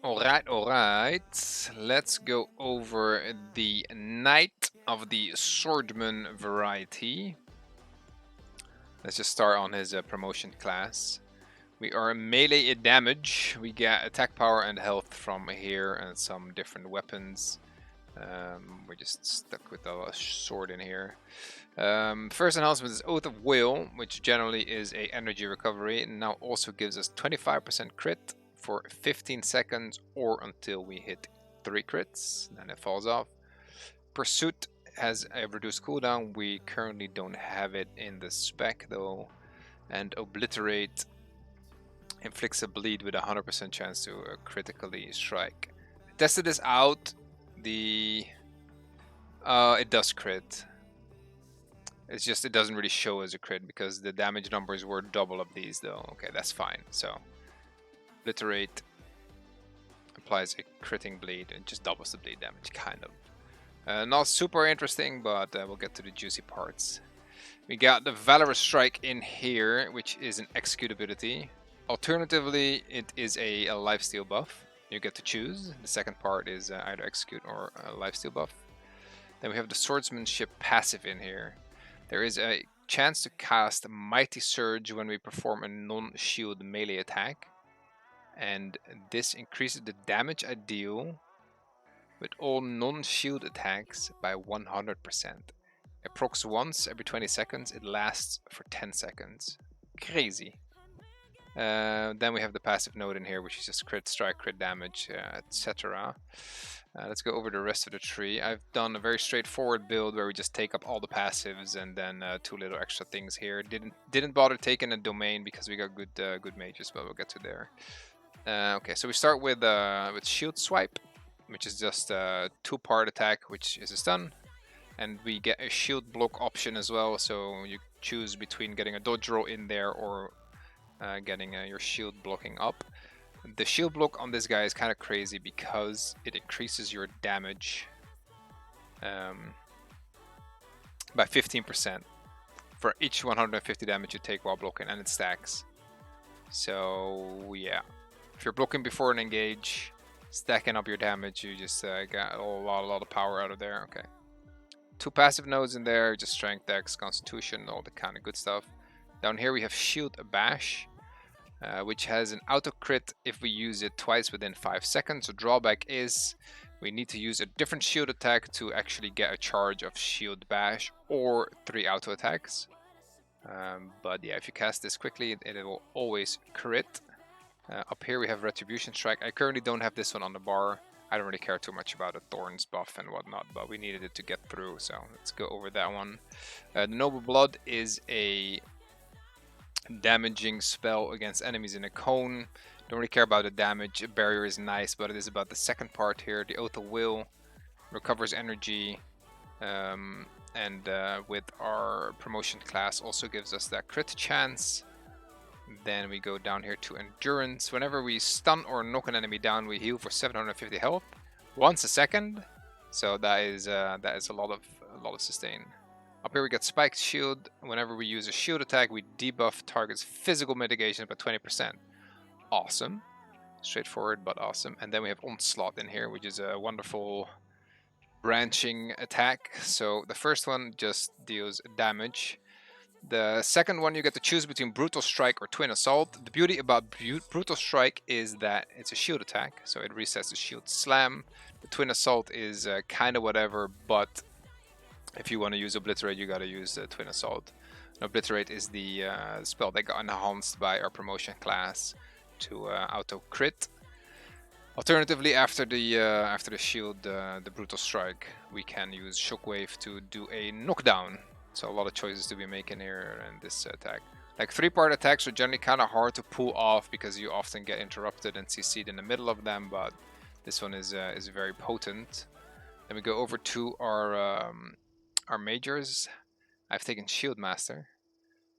Alright. Let's go over the Knight of the Swordsman variety. Let's just start on his promotion class. We are melee damage. We get attack power and health from here and some different weapons. We're just stuck with a sword in here. First enhancement is Oath of Will, which generally is a energy recovery, and now also gives us 25% crit for 15 seconds or until we hit 3 crits, then it falls off. Pursuit has a reduced cooldown. We currently don't have it in the spec though. And Obliterate inflicts a bleed with a 100% chance to critically strike. I tested this out. It does crit. It's just it doesn't really show as a crit because the damage numbers were double of these though. Okay, that's fine. So Obliterate applies a critting bleed and just doubles the bleed damage, kind of. Not super interesting, but we'll get to the juicy parts. We got the Valorous Strike in here, which is an execute ability. Alternatively, it is a lifesteal buff. You get to choose. The second part is either execute or a lifesteal buff. Then we have the Swordsmanship passive in here. There is a chance to cast Mighty Surge when we perform a non-shield melee attack. And this increases the damage I deal with all non-shield attacks by 100%. It procs once every 20 seconds. It lasts for 10 seconds. Crazy. Then we have the passive node in here, which is just crit strike, crit damage, etc. Let's go over the rest of the tree. I've done a very straightforward build where we just take up all the passives and then 2 little extra things here. Didn't bother taking a domain because we got good mages, but we'll get to there. Okay, so we start with shield swipe, which is just a 2-part attack, which is a stun. And we get a shield block option as well, so you choose between getting a dodge roll in there or getting your shield blocking up. The shield block on this guy is kind of crazy because it increases your damage by 15% for each 150 damage you take while blocking, and it stacks. So yeah, if you're blocking before an engage, stacking up your damage, you just got a lot of power out of there. Okay. 2 passive nodes in there, just strength, dex, constitution, all the kind of good stuff. Down here we have shield bash, which has an auto crit if we use it twice within 5 seconds. So drawback is we need to use a different shield attack to actually get a charge of shield bash or 3 auto attacks. But yeah, if you cast this quickly, it will always crit. Up here we have retribution strike. I currently don't have this one on the bar. I don't really care too much about the Thorns buff and whatnot, but we needed it to get through, so let's go over that one. The Noble Blood is a damaging spell against enemies in a cone. Don't really care about the damage. Barrier is nice, but it is about the second part here. The Oath of Will recovers energy, and with our promotion class also gives us that crit chance. Then we go down here to endurance. Whenever we stun or knock an enemy down, we heal for 750 health once a second. So that is a lot of sustain. Up here we got spiked shield. Whenever we use a shield attack, we debuff target's physical mitigation by 20%. Awesome, straightforward but awesome. And then we have onslaught in here, which is a wonderful branching attack. So the first one just deals damage. The second one, you get to choose between Brutal Strike or Twin Assault. The beauty about Brutal Strike is that it's a shield attack, so it resets the shield slam. The Twin Assault is kind of whatever, but if you want to use Obliterate, you got to use Twin Assault. And Obliterate is the spell that got enhanced by our promotion class to auto crit. Alternatively, after the shield, the Brutal Strike, we can use Shockwave to do a knockdown. So a lot of choices to be making here in this attack. Like 3-part attacks are generally kind of hard to pull off because you often get interrupted and CC'd in the middle of them, but this one is very potent. Then we go over to our majors. I've taken Shield Master.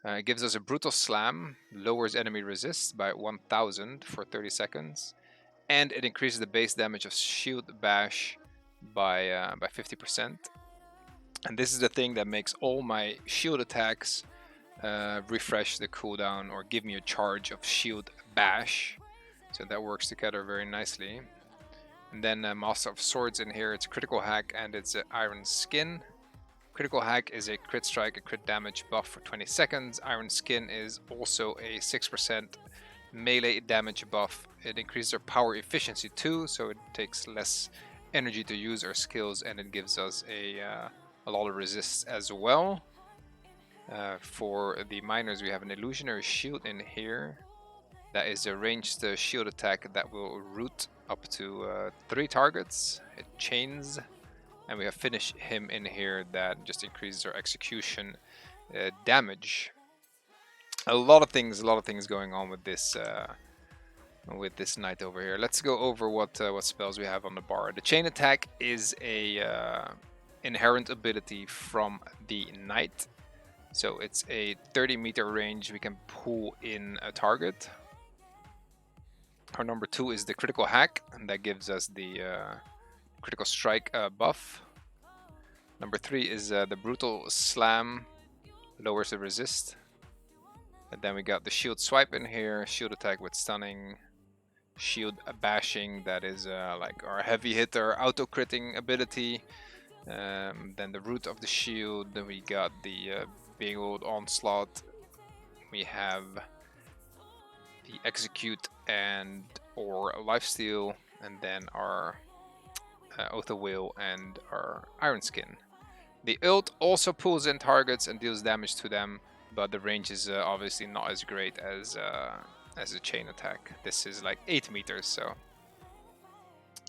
It gives us a Brutal Slam, lowers enemy resist by 1000 for 30 seconds, and it increases the base damage of Shield Bash by 50%. And this is the thing that makes all my shield attacks refresh the cooldown or give me a charge of shield bash. So that works together very nicely. And then Master of Swords in here, it's a critical hack and it's an iron skin. Critical hack is a crit strike, a crit damage buff for 20 seconds. Iron skin is also a 6% melee damage buff. It increases our power efficiency too, so it takes less energy to use our skills, and it gives us a lot of resist as well. For the miners, we have an illusionary shield in here. That is a ranged shield attack that will root up to 3 targets. It chains. And we have Finish Him in here that just increases our execution damage. A lot of things going on with this knight over here. Let's go over what spells we have on the bar. The chain attack is a inherent ability from the knight. So it's a 30-meter range. We can pull in a target. Our number 2 is the critical hack, and that gives us the critical strike buff. Number 3 is the brutal slam, lowers the resist. And then we got the shield swipe in here, shield attack with stunning, shield bashing, that is like our heavy hitter auto critting ability. Then the root of the shield, then we got the big old onslaught. We have the execute and or lifesteal, and then our Oath of Will and our Iron Skin. The ult also pulls in targets and deals damage to them, but the range is obviously not as great as a chain attack. This is like 8 meters, so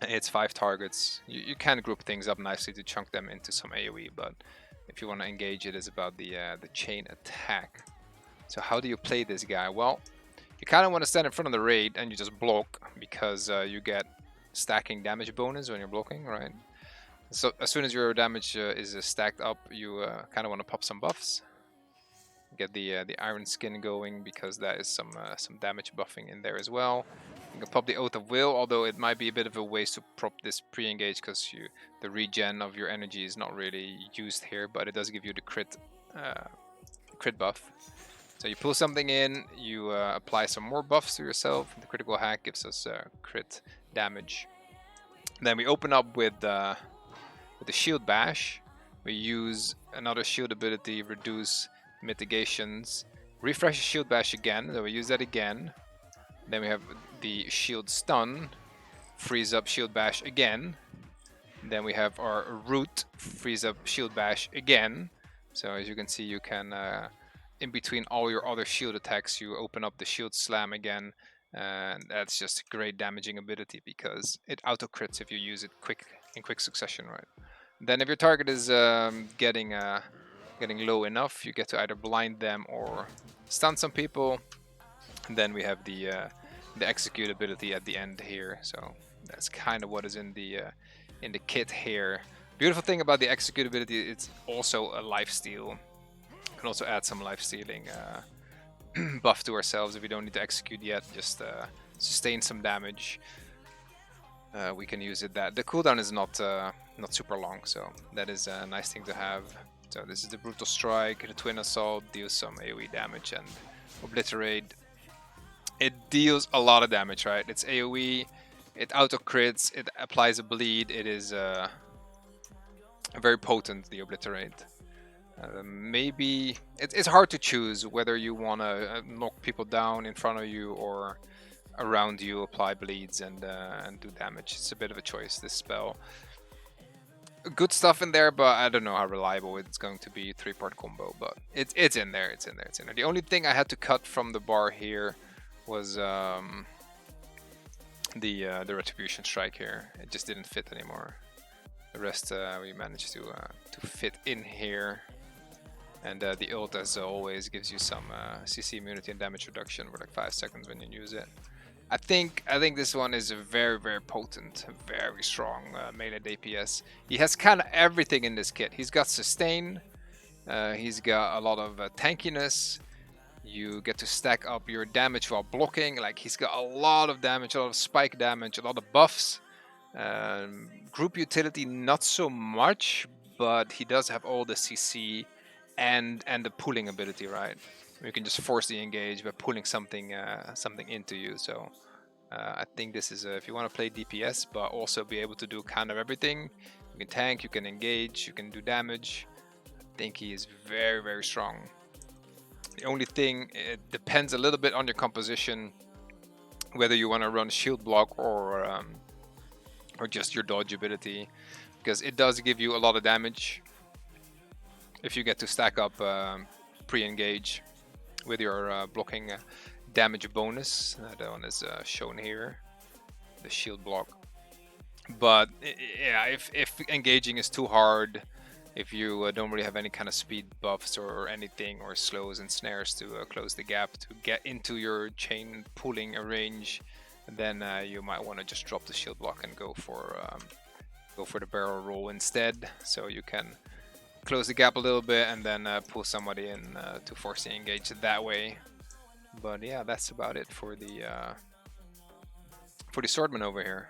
it's 5 targets. You can group things up nicely to chunk them into some AoE, but if you want to engage, it is about the chain attack. So how do you play this guy? Well, you kind of want to stand in front of the raid and you just block, because you get stacking damage bonus when you're blocking, right? So as soon as your damage is stacked up, you kind of want to pop some buffs. Get the Iron Skin going, because that is some damage buffing in there as well. You can pop the Oath of Will, although it might be a bit of a waste to prop this pre-engage, because the regen of your energy is not really used here, but it does give you the crit buff. So you pull something in, you apply some more buffs to yourself. The critical hack gives us crit damage. Then we open up with the shield bash. We use another shield ability, reduce mitigations, refresh shield bash again, so we use that again. Then we have the shield stun, freeze up shield bash again. Then we have our root, freeze up shield bash again. So as you can see, you can in between all your other shield attacks, you open up the shield slam again, and that's just a great damaging ability because it auto crits if you use it in quick succession, right? Then if your target is getting low enough, you get to either blind them or stun some people. And then we have the execute ability at the end here, so that's kind of what is in the kit here. Beautiful thing about the execute ability, it's also a lifesteal. We can also add some lifestealing buff to ourselves if we don't need to execute yet, just sustain some damage. We can use it. That the cooldown is not super long, so that is a nice thing to have. So this is the brutal strike, the twin assault, deals some AoE damage, and obliterate. It deals a lot of damage, right? It's AoE, it auto crits, it applies a bleed. It is very potent, the obliterate. Maybe it's hard to choose whether you want to knock people down in front of you or around you, apply bleeds and do damage. It's a bit of a choice, this spell. Good stuff in there, but I don't know how reliable it's going to be. 3-part combo, but it's in there. It's in there. The only thing I had to cut from the bar here was the retribution strike here. It just didn't fit anymore. The rest we managed to fit in here. And the ult, as always, gives you some CC immunity and damage reduction for like 5 seconds when you use it. I think this one is very, very potent, very strong melee DPS. He has kind of everything in this kit. He's got sustain, he's got a lot of tankiness. You get to stack up your damage while blocking. Like, he's got a lot of damage, a lot of spike damage, a lot of buffs. Group utility, not so much, but he does have all the CC and the pulling ability, right? You can just force the engage by pulling something into you. So I think this is if you want to play DPS but also be able to do kind of everything. You can tank, you can engage, you can do damage. I think he is very, very strong. The only thing, it depends a little bit on your composition, whether you want to run shield block or just your dodge ability, because it does give you a lot of damage if you get to stack up pre-engage with your blocking damage bonus. That one is shown here, the shield block. But yeah, if engaging is too hard, if you don't really have any kind of speed buffs or anything, or slows and snares to close the gap to get into your chain pulling a range, then you might want to just drop the shield block and go for the barrel roll instead, so you can close the gap a little bit and then pull somebody in to force the engage that way. But yeah, that's about it for the Swordsman over here.